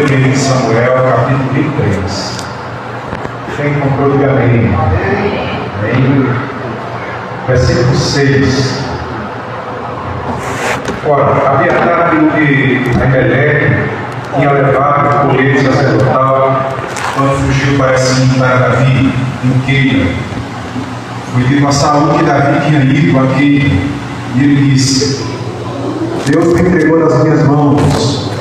1 Samuel, capítulo 23. Quem comprou, diga amém. Amém. Versículo 6. Ora, Abiatar, filho de Aimeleque, tinha levado o colete sacerdotal quando fugiu para Davi, em Keila. Foi dito a Saúl que Davi tinha ido a Keila, e ele disse: Deus me entregou nas minhas mãos,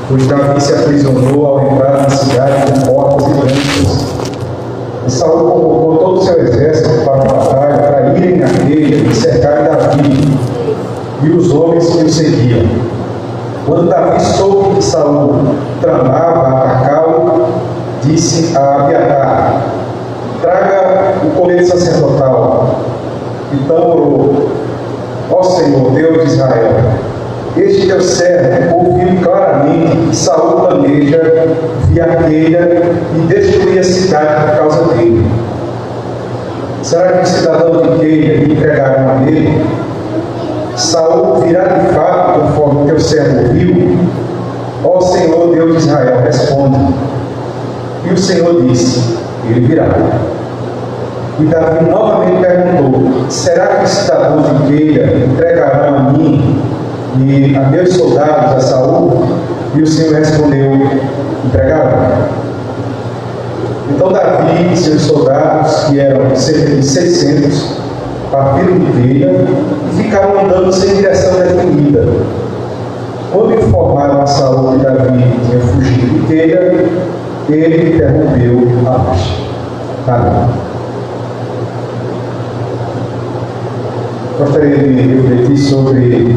pois Davi se aprisionou ao entrar na cidade com portas e trancas. E Saúl convocou todo o seu exército para a batalha, para irem a Keila e cercarem Davi e os homens que o seguiam. Quando Davi soube que Saúl tramava atacá-lo, disse a Abiatar: traga o colete sacerdotal. Então orou: ó Senhor, Deus de Israel, este teu servo ouviu claramente que Saúl planeja vir a Keila e destruir a cidade por causa dele. Será que os cidadãos de Keila lhe entregaram a ele? Saúl virá de fato conforme o teu servo ouviu? Ó Senhor, Deus de Israel, responde. E o Senhor disse: ele virá. E Davi novamente perguntou: será que os cidadãos de Keila entregarão a mim e a meus soldados a Saúl? E o Senhor respondeu: entregarão. Então Davi e seus soldados, que eram cerca de 600, partiram de Keila e ficaram andando sem direção definida. Quando informaram a Saúl que Davi tinha fugido de Keila, ele interrompeu a marcha. Amém. Gostaria de refletir sobre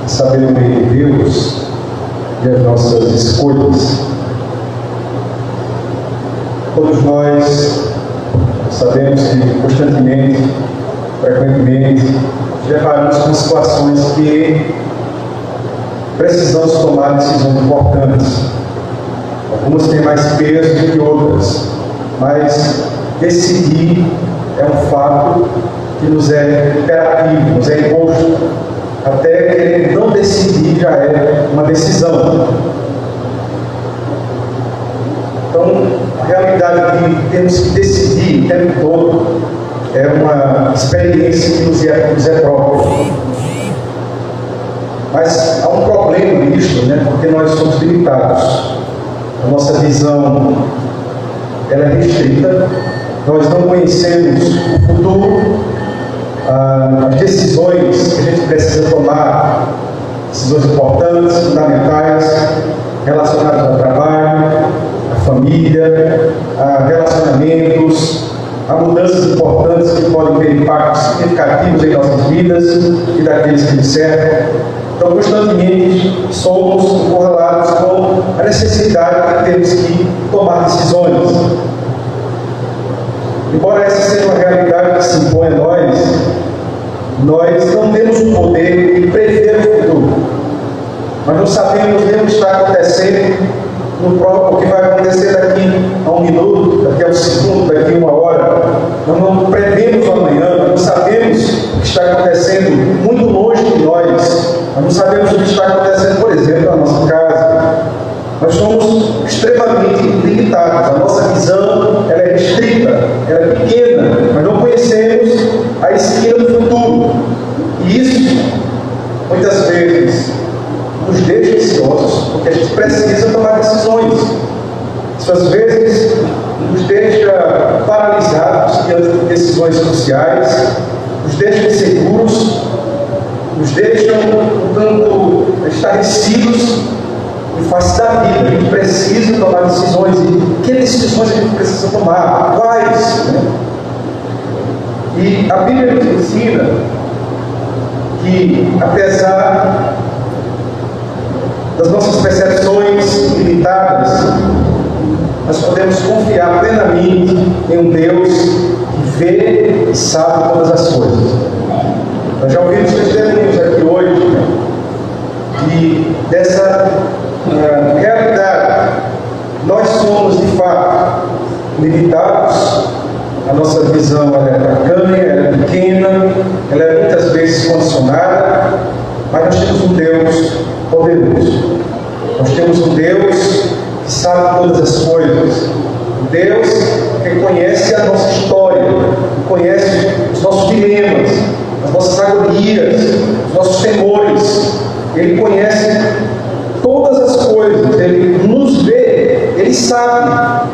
a sabedoria de Deus e as nossas escolhas. Todos nós sabemos que constantemente, frequentemente, deparamos com situações que precisamos tomar decisões importantes. Algumas têm mais peso do que outras, mas decidir é um fato que nos é imperativo, nos é imposto. Até querer não decidir já é uma decisão. Então, a realidade de termos que decidir o tempo todo é uma experiência que nos é própria. Mas há um problema nisso, porque nós somos limitados. A nossa visão ela é restrita. Nós não conhecemos o futuro, as decisões que a gente precisa tomar, decisões importantes, fundamentais, relacionadas ao trabalho, à família, a relacionamentos, a mudanças importantes que podem ter impactos significativos em nossas vidas e daqueles que nos cercam. Então, constantemente somos correlatos com a necessidade de termos que tomar decisões. Embora essa seja uma realidade que se impõe a nós não temos o poder de prever o futuro. Nós não sabemos nem o que está acontecendo no próprio, o que vai acontecer daqui a um minuto, daqui a um segundo, daqui a uma hora. Nós não prevemos o amanhã, nós não sabemos o que está acontecendo muito longe de nós. Nós não sabemos o que está acontecendo, por exemplo, na nossa casa. Nós somos extremamente limitados. A nossa visão ela é restrita, ela é pequena. Nós não conhecemos a esquina do futuro. E isso, muitas vezes, nos deixa ansiosos, porque a gente precisa tomar decisões. Isso, às vezes, nos deixa paralisados diante de decisões cruciais, nos deixa inseguros, nos deixam um tanto estarrecidos em face da vida. A gente precisa tomar decisões. E que decisões a gente precisa tomar? Quais? E a Bíblia nos ensina que, apesar das nossas percepções limitadas, nós podemos confiar plenamente em um Deus que vê e sabe todas as coisas. Nós já ouvimos testemunhos aqui hoje dessa realidade. Nós somos, de fato, limitados. A nossa visão ela é tacanha, ela é pequena, ela é muitas vezes condicionada, mas nós temos um Deus poderoso. Nós temos um Deus sabe todas as coisas. Deus que conhece a nossa história, conhece os nossos dilemas, as nossas agonias, os nossos temores. Ele conhece todas as coisas, Ele nos vê, Ele sabe.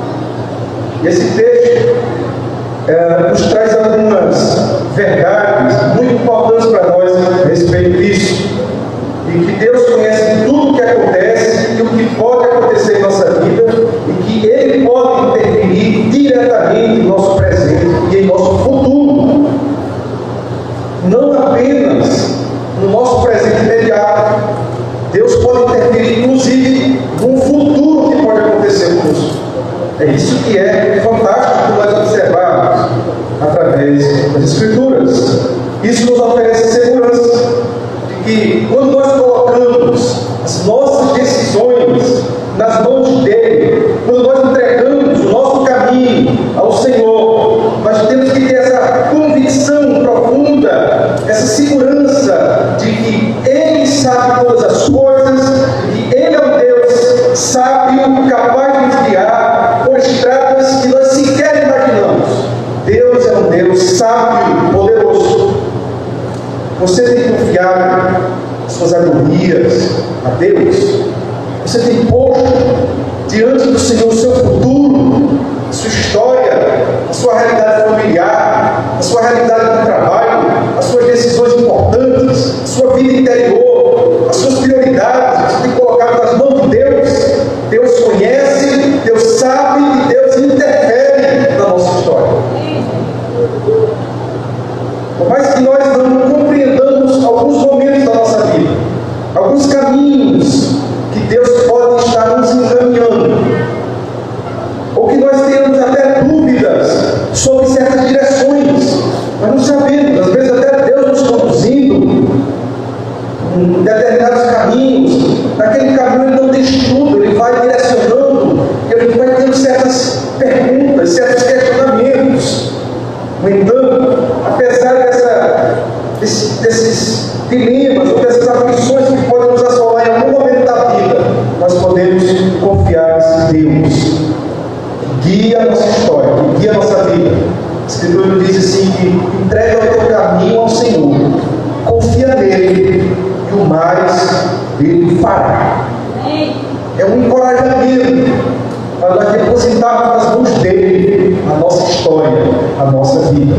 E esse texto nos traz algumas verdades muito importantes para nós a respeito disso. E que Deus conhece tudo o que acontece e o que pode acontecer em nossa vida, e que Ele pode interferir diretamente em nosso presente e em nosso futuro. Não apenas no nosso presente imediato. Deus pode interferir, inclusive, no futuro que pode acontecer conosco. É isso que é fantástico nós observarmos através das Escrituras. Isso nos oferece segurança de que, quando nós colocamos as nossas decisões nas mãos dele, quando nós entregamos o nosso caminho ao Senhor, nós temos que ter essa convicção profunda, essa segurança de que Ele sabe todas as coisas, que Ele é um Deus sábio, capaz de nos guiar por estradas que nós sequer imaginamos. Deus é um Deus sábio, poderoso. Você tem confiado as suas agonias a Deus? Você tem posto diante do Senhor o seu futuro, a sua história, a sua realidade familiar, a sua realidade no trabalho, as suas decisões importantes, a sua vida interior, as suas prioridades? Você tem colocado nas mãos de Deus? Deus conhece, Deus sabe e Deus interfere na nossa história. Por mais que nós não compreendamos alguns momentos da nossa vida, alguns caminhos que Deus pode estar nos encaminhando, ou que nós tenhamos até dúvidas sobre certas direções, nós não sabemos, às vezes até Deus nos conduzindo em determinados caminhos, naquele caminho Ele não deixa tudo, Ele vai direcionando, e a gente vai tendo certas perguntas, certos questionamentos. No entanto, apesar desses dilemas ou dessas aflições que podem nos assolar em algum momento da vida, nós podemos confiar nesse Deus que guia a nossa história, que guia a nossa vida. A Escritura diz assim que entrega o teu caminho ao Senhor, confia nele e o mais Ele fará. É um encorajamento para nós depositarmos nas mãos dele a nossa história, a nossa vida.